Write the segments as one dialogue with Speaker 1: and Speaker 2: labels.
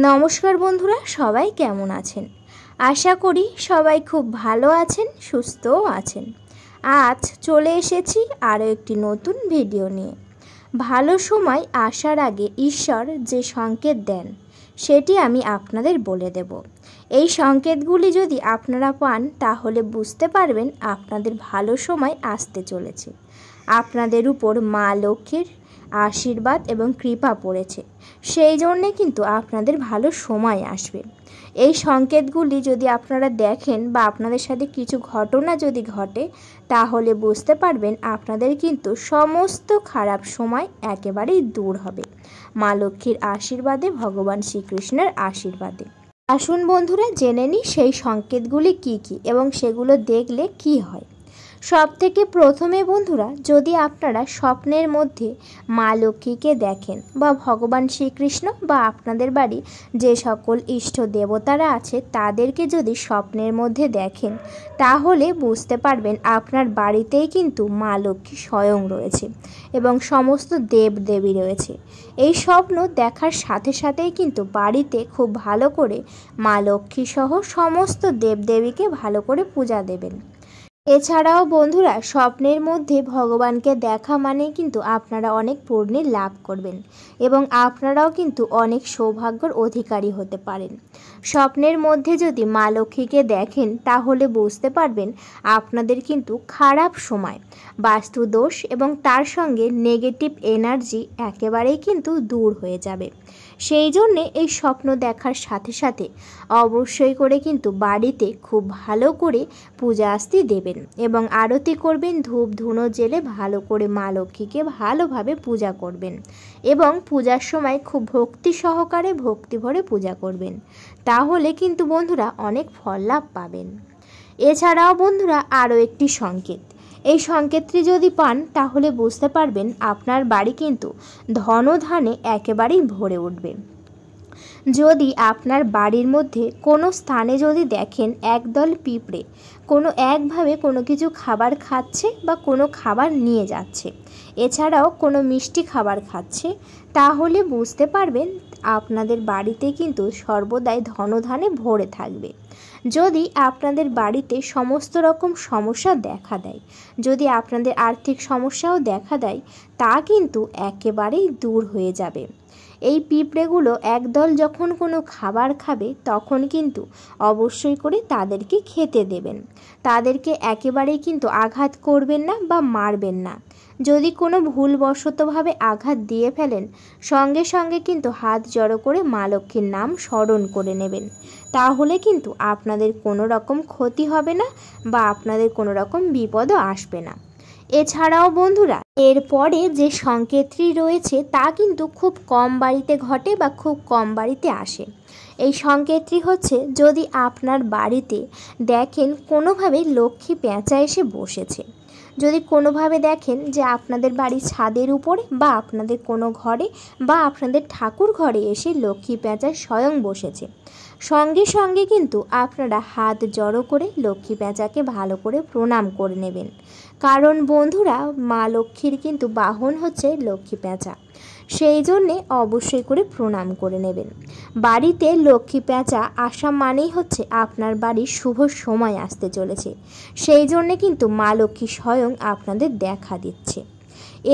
Speaker 1: নমস্কার বন্ধুরা, সবাই কেমন আছেন? আশা করি সবাই খুব ভালো আছেন, সুস্থও আছেন। আজ চলে এসেছি আরও একটি নতুন ভিডিও নিয়ে। ভালো সময় আসার আগে ঈশ্বর যে সংকেত দেন সেটি আমি আপনাদের বলে দেব। এই সংকেতগুলি যদি আপনারা পান তাহলে বুঝতে পারবেন আপনাদের ভালো সময় আসতে চলেছে। আপনাদের উপর মা লক্ষ্মীর আশীর্বাদ এবং কৃপা পড়েছে, সেই জন্যে কিন্তু আপনাদের ভালো সময় আসবে। এই সংকেতগুলি যদি আপনারা দেখেন বা আপনাদের সাথে কিছু ঘটনা যদি ঘটে তাহলে বুঝতে পারবেন আপনাদের কিন্তু সমস্ত খারাপ সময় একেবারেই দূর হবে মা লক্ষ্মীর আশীর্বাদে, ভগবান শ্রীকৃষ্ণের আশীর্বাদে। আসুন বন্ধুরা, জেনে নিই সেই সংকেতগুলি কি কি এবং সেগুলো দেখলে কি হয়। সব থেকে প্রথমে বন্ধুরা, যদি আপনারা স্বপ্নের মধ্যে মা লক্ষ্মীকে দেখেন বা ভগবান শ্রীকৃষ্ণ বা আপনাদের বাড়ি যে সকল ইষ্ট দেবতারা আছে তাদেরকে যদি স্বপ্নের মধ্যে দেখেন তাহলে বুঝতে পারবেন আপনার বাড়িতেই কিন্তু মা লক্ষ্মী স্বয়ং রয়েছে এবং সমস্ত দেবদেবী রয়েছে। এই স্বপ্ন দেখার সাথে সাথেই কিন্তু বাড়িতে খুব ভালো করে মা লক্ষ্মী সহ সমস্ত দেবদেবীকে ভালো করে পূজা দেবেন। এছাড়াও বন্ধুরা, স্বপ্নের মধ্যে ভগবানকে দেখা মানে কিন্তু আপনারা অনেক পুণ্যের লাভ করবেন এবং আপনারাও কিন্তু অনেক সৌভাগ্যর অধিকারী হতে পারেন। স্বপ্নের মধ্যে যদি মা লক্ষ্মীকে দেখেন তাহলে বুঝতে পারবেন আপনাদের কিন্তু খারাপ সময়, বাস্তুদোষ এবং তার সঙ্গে নেগেটিভ এনার্জি একেবারেই কিন্তু দূর হয়ে যাবে। সেই জন্যে এই স্বপ্ন দেখার সাথে সাথে অবশ্যই করে কিন্তু বাড়িতে খুব ভালো করে পূজা আস্তি দেবেন এবং আরতি করবেন, ধূপ ধুনো জেলে ভালো করে মা লক্ষ্মীকে ভালোভাবে পূজা করবেন এবং পূজার সময় খুব ভক্তি সহকারে ভক্তি ভরে পূজা করবেন। তাহলে কিন্তু বন্ধুরা অনেক ফল লাভ পাবেন। এছাড়াও বন্ধুরা আরও একটি সংকেত, এই সংকেতটি যদি পান তাহলে বুঝতে পারবেন আপনার বাড়ি কিন্তু ধনধান্যে একেবারেই ভরে উঠবে। যদি আপনার বাড়ির মধ্যে কোনো স্থানে যদি দেখেন একদল পিঁপড়ে কোনো একভাবে কোনো কিছু খাবার খাচ্ছে বা কোনো খাবার নিয়ে যাচ্ছে, এছাড়াও কোনো মিষ্টি খাবার খাচ্ছে, তাহলে বুঝতে পারবেন আপনাদের বাড়িতে কিন্তু সর্বদাই ধনধান্যে ভরে থাকবে। যদি আপনাদের বাড়িতে সমস্ত রকম সমস্যা দেখা দেয়, যদি আপনাদের আর্থিক সমস্যাও দেখা দেয়, তা কিন্তু একেবারেই দূর হয়ে যাবে। এই পিঁপড়েগুলো একদল যখন কোনো খাবার খাবে তখন কিন্তু অবশ্যই করে তাদেরকে খেতে দেবেন। তাদেরকে একেবারেই কিন্তু আঘাত করবেন না বা মারবেন না। যদি কোনো ভুলবশতভাবে আঘাত দিয়ে ফেলেন সঙ্গে সঙ্গে কিন্তু হাত জড়ো করে মা লক্ষ্মীর নাম স্মরণ করে নেবেন। তাহলে কিন্তু আপনাদের কোনো রকম ক্ষতি হবে না বা আপনাদের কোনো রকম বিপদও আসবে না। এছাড়াও বন্ধুরা, এরপরে যে সংকেতটি রয়েছে তা কিন্তু খুব কম বাড়িতে ঘটে বা খুব কম বাড়িতে আসে। এই সংকেতটি হচ্ছে, যদি আপনার বাড়িতে দেখেন কোনোভাবে লক্ষ্মী পেঁচা এসে বসেছে, যদি কোনোভাবে দেখেন যে আপনাদের বাড়ির ছাদের উপরে বা আপনাদের কোনো ঘরে বা আপনাদের ঠাকুর ঘরে এসে লক্ষ্মী পেঁচা স্বয়ং বসেছে, সঙ্গে সঙ্গে কিন্তু আপনারা হাত জড়ো করে লক্ষ্মী পেঁচাকে ভালো করে প্রণাম করে নেবেন। কারণ বন্ধুরা, মা লক্ষ্মীর কিন্তু বাহন হচ্ছে লক্ষ্মী পেঁচা, সেই জন্যে অবশ্যই করে প্রণাম করে নেবেন। বাড়িতে লক্ষ্মী পেঁচা আসা মানেই হচ্ছে আপনার বাড়ির শুভ সময় আসতে চলেছে, সেই জন্যে কিন্তু মা লক্ষ্মী স্বয়ং আপনাদের দেখা দিচ্ছে।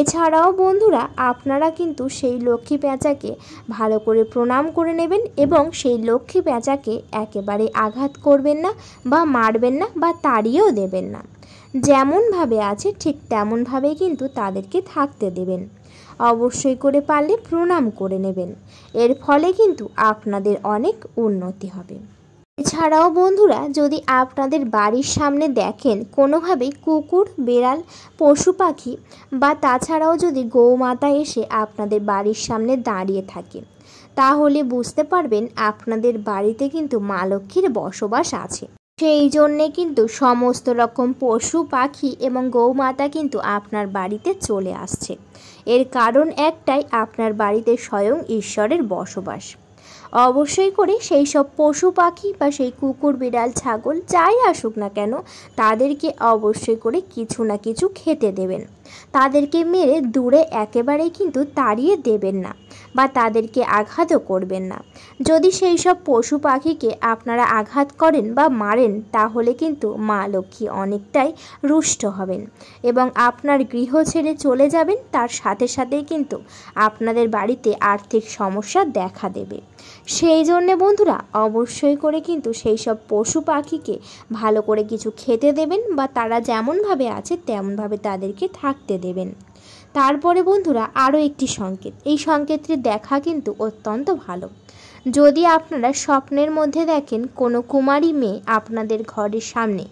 Speaker 1: এছাড়াও বন্ধুরা, আপনারা কিন্তু সেই লক্ষ্মী পেঁচাকে ভালো করে প্রণাম করে নেবেন এবং সেই লক্ষ্মী পেঁচাকে একেবারে আঘাত করবেন না বা মারবেন না বা তাড়িয়েও দেবেন না। যেমনভাবে আছে ঠিক তেমনভাবেই কিন্তু তাদেরকে থাকতে দেবেন। অবশ্যই করে পারলে প্রণাম করে নেবেন, এর ফলে কিন্তু আপনাদের অনেক উন্নতি হবে। এছাড়াও বন্ধুরা, যদি আপনাদের বাড়ির সামনে দেখেন কোনোভাবেই কুকুর, বেড়াল, পশু পাখি বা তাছাড়াও যদি গৌমাতা এসে আপনাদের বাড়ির সামনে দাঁড়িয়ে থাকে, তাহলে বুঝতে পারবেন আপনাদের বাড়িতে কিন্তু মা লক্ষ্মীর বসবাস আছে। সেই জন্যে কিন্তু সমস্ত রকম পশু পাখি এবং গৌমাতা কিন্তু আপনার বাড়িতে চলে আসছে। এর কারণ একটাই, আপনার বাড়িতে স্বয়ং ঈশ্বরের বসবাস। অবশ্যই করে সেই সব পশু পাখি বা সেই কুকুর, বিড়াল, ছাগল যাই আসুক না কেন তাদেরকে অবশ্যই করে কিছু না কিছু খেতে দেবেন। তাদেরকে মেরে দূরে একেবারেই কিন্তু তাড়িয়ে দেবেন না। বা তাদেরকে আঘাতও করবেন না। যদি সেই সব পশু পাখিকে আপনারা আঘাত করেন বা মারেন তাহলে কিন্তু মা লক্ষ্মী অনেকটাই রুষ্ট হবেন এবং আপনার গৃহ ছেড়ে চলে যাবেন। তার সাথে সাথেই কিন্তু আপনাদের বাড়িতে আর্থিক সমস্যা দেখা দেবে। সেই জন্যে বন্ধুরা অবশ্যই করে কিন্তু সেই সব পশু পাখিকে ভালো করে কিছু খেতে দেবেন বা তারা যেমনভাবে আছে তেমনভাবে তাদেরকে থাকতে দেবেন। তারপরে বন্ধুরা আরও একটি সংকেত, এই সংকেতটি দেখা কিন্তু অত্যন্ত ভালো। যদি আপনারা স্বপ্নের মধ্যে দেখেন কোনো কুমারী মেয়ে আপনাদের ঘরের সামনে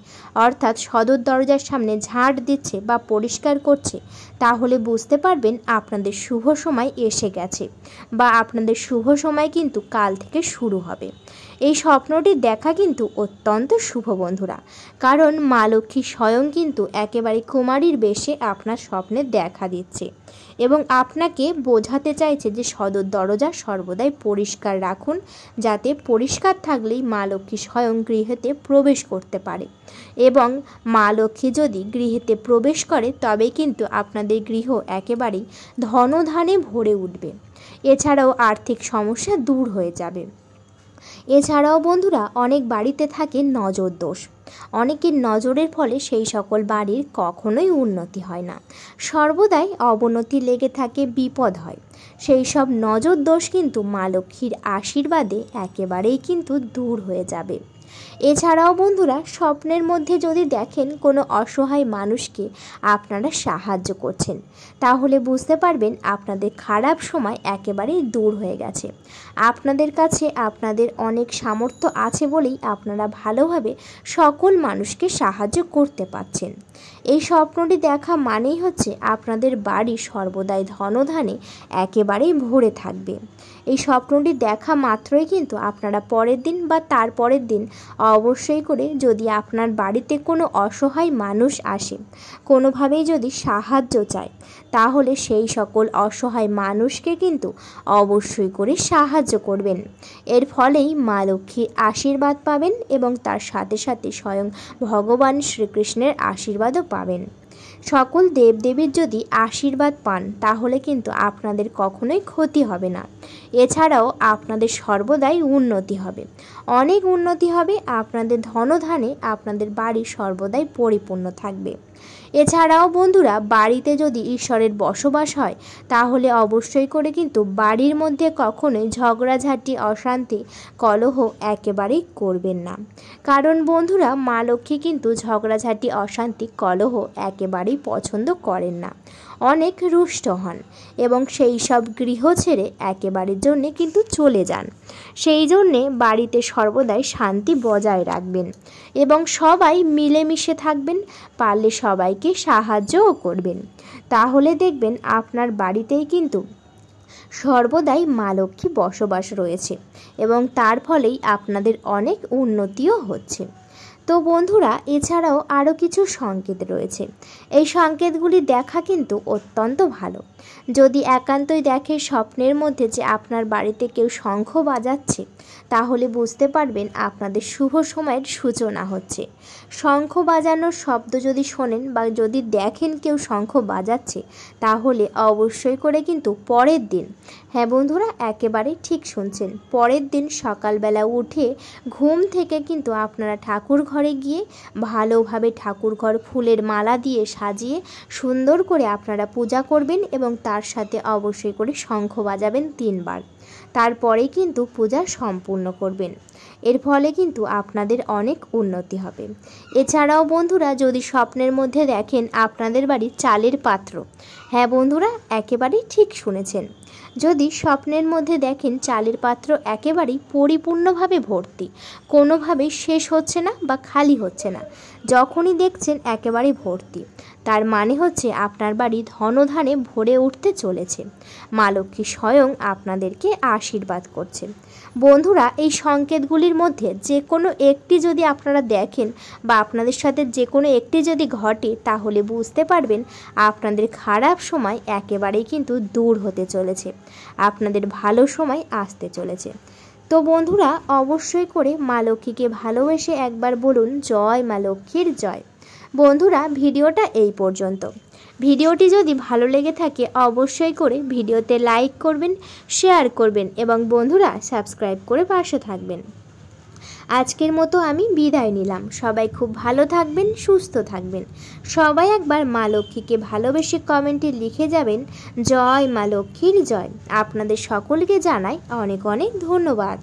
Speaker 1: অর্থাৎ সদর দরজার সামনে ঝাঁট দিচ্ছে বা পরিষ্কার করছে, তাহলে বুঝতে পারবেন আপনাদের শুভ সময় এসে গেছে বা আপনাদের শুভ সময় কিন্তু কাল থেকে শুরু হবে। এই স্বপ্নটি দেখা কিন্তু অত্যন্ত শুভ বন্ধুরা, কারণ মা লক্ষ্মী স্বয়ং কিন্তু একেবারে কুমারীর বেশে আপনার স্বপ্নে দেখা দিচ্ছে এবং আপনাকে বোঝাতে চাইছে যে সদর দরজা সর্বদাই পরিষ্কার রাখুন, যাতে পরিষ্কার থাকলেই মা লক্ষ্মী স্বয়ং গৃহেতে প্রবেশ করতে পারে এবং মা লক্ষ্মী যদি গৃহেতে প্রবেশ করে তবে কিন্তু আপনাদের গৃহ একেবারেই ধনধানে ভরে উঠবে। এছাড়াও আর্থিক সমস্যা দূর হয়ে যাবে। এছাড়াও বন্ধুরা অনেক বাড়িতে থাকে নজর দোষ। অনেকের নজরের ফলে সেই সকল বাড়ির কখনোই উন্নতি হয় না, সর্বদাই অবনতি লেগে থাকে, বিপদ হয়। সেই সব নজর দোষ কিন্তু মা লক্ষ্মীর আশীর্বাদে একেবারেই কিন্তু দূর হয়ে যাবে। এছাড়াও বন্ধুরা স্বপ্নের মধ্যে যদি দেখেন কোনো অসহায় মানুষকে আপনারা সাহায্য করছেন, তাহলে বুঝতে পারবেন আপনাদের খারাপ সময় একেবারেই দূর হয়ে গেছে। আপনাদের কাছে আপনাদের অনেক সামর্থ্য আছে বলেই আপনারা ভালোভাবে সকল মানুষকে সাহায্য করতে পারছেন। এই স্বপ্নটি দেখা মানেই হচ্ছে আপনাদের বাড়ি সর্বদাই ধনধানে একেবারেই ভরে থাকবে। এই স্বপ্নটি দেখা মাত্রই কিন্তু আপনারা পরের দিন বা তার পরের দিন অবশ্যই করে যদি আপনার বাড়িতে কোনো অসহায় মানুষ আসে, কোনোভাবেই যদি সাহায্য চায়, তাহলে সেই সকল অসহায় মানুষকে কিন্তু অবশ্যই করে সাহায্য করবেন। এর ফলেই মা লক্ষ্মীর আশীর্বাদ পাবেন এবং তার সাথে সাথে স্বয়ং ভগবান শ্রীকৃষ্ণের আশীর্বাদও পাবেন। সকল দেবদেবীর যদি আশীর্বাদ পান তাহলে কিন্তু আপনাদের কখনোই ক্ষতি হবে না। এছাড়াও আপনাদের সর্বদাই উন্নতি হবে, অনেক উন্নতি হবে। আপনাদের ধনধানে আপনাদের বাড়ি সর্বদাই পরিপূর্ণ থাকবে। এছাড়াও বন্ধুরা বাড়িতে যদি ঈশ্বরের বসবাস হয় তাহলে অবশ্যই করে কিন্তু বাড়ির মধ্যে কখনোই ঝগড়াঝাঁটি, অশান্তি, কলহ একেবারেই করবেন না। কারণ বন্ধুরা মা লক্ষ্মী কিন্তু ঝগড়াঝাঁটি, অশান্তি, কলহ একেবারেই পছন্দ করেন না, অনেক রুষ্ট হন এবং সেই সব গৃহ ছেড়ে একেবারের জন্যে কিন্তু চলে যান। সেই জন্যে বাড়িতে সর্বদাই শান্তি বজায় রাখবেন এবং সবাই মিলেমিশে থাকবেন, পারলে সবাইকে সাহায্যও করবেন। তাহলে দেখবেন আপনার বাড়িতেই কিন্তু সর্বদাই মা লক্ষ্মী বসবাস রয়েছে এবং তার ফলেই আপনাদের অনেক উন্নতিও হচ্ছে। তো বন্ধুরা এছাড়াও আরও কিছু সংকেত রয়েছে। এই সংকেতগুলি দেখা কিন্তু অত্যন্ত ভালো। যদি একান্তই দেখে স্বপ্নের মধ্যে যে আপনার বাড়িতে কেউ শঙ্খ বাজাচ্ছে, তাহলে বুঝতে পারবেন আপনাদের শুভ সময়ের সূচনা হচ্ছে। শঙ্খ বাজানোর শব্দ যদি শোনেন বা যদি দেখেন কেউ শঙ্খ বাজাচ্ছে, তাহলে অবশ্যই করে কিন্তু পরের দিন, হ্যাঁ বন্ধুরা একেবারেই ঠিক শুনছেন, পরের দিন সকালবেলা উঠে ঘুম থেকে কিন্তু আপনারা ঠাকুর ঘরে গিয়ে ভালোভাবে ঠাকুর ঘর ফুলের মালা দিয়ে সাজিয়ে সুন্দর করে আপনারা পূজা করবেন এবং তার সাথে অবশ্যই করে শঙ্খ বাজাবেন 3 বার। তারপরে কিন্তু পূজা সম্পূর্ণ করবেন। এর ফলে কিন্তু আপনাদের অনেক উন্নতি হবে। এছাড়াও বন্ধুরা যদি স্বপ্নের মধ্যে দেখেন আপনাদের বাড়ি চালের পাত্র, হ্যাঁ বন্ধুরা একেবারেই ঠিক শুনেছেন, যদি স্বপ্নের মধ্যে দেখেন চালের পাত্র একেবারেই পরিপূর্ণভাবে ভর্তি, কোনোভাবেই শেষ হচ্ছে না বা খালি হচ্ছে না, যখনই দেখছেন একেবারেই ভর্তি, তার মানে হচ্ছে আপনার বাড়ি ধনধানে ভরে উঠতে চলেছে। মা লক্ষ্মী স্বয়ং আপনাদেরকে আশীর্বাদ করছে। বন্ধুরা এই সংকেতগুলির মধ্যে যে কোনো একটি যদি আপনারা দেখেন বা আপনাদের সাথে যে কোনো একটি যদি ঘটে, তাহলে বুঝতে পারবেন আপনাদের খারাপ সময় একেবারেই কিন্তু দূর হতে চলেছে, আপনাদের ভালো সময় আসতে চলেছে। তো বন্ধুরা অবশ্যই করে মা লক্ষ্মীকে ভালোবেসে একবার বলুন জয় মা লক্ষ্মীর জয়। বন্ধুরা, ভিডিওটা এই পর্যন্ত। ভিডিওটি যদি ভালো লেগে থাকে অবশ্যই করে ভিডিওতে লাইক করবেন, শেয়ার করবেন এবং বন্ধুরা সাবস্ক্রাইব করে পাশে থাকবেন। আজকের মতো আমি বিদায় নিলাম। সবাই খুব ভালো থাকবেন, সুস্থ থাকবেন। সবাই একবার মা লক্ষ্মীকে ভালোবেসে কমেন্টে লিখে যাবেন, জয় মা লক্ষ্মীর জয়। আপনাদের সকলকে জানাই অনেক অনেক ধন্যবাদ।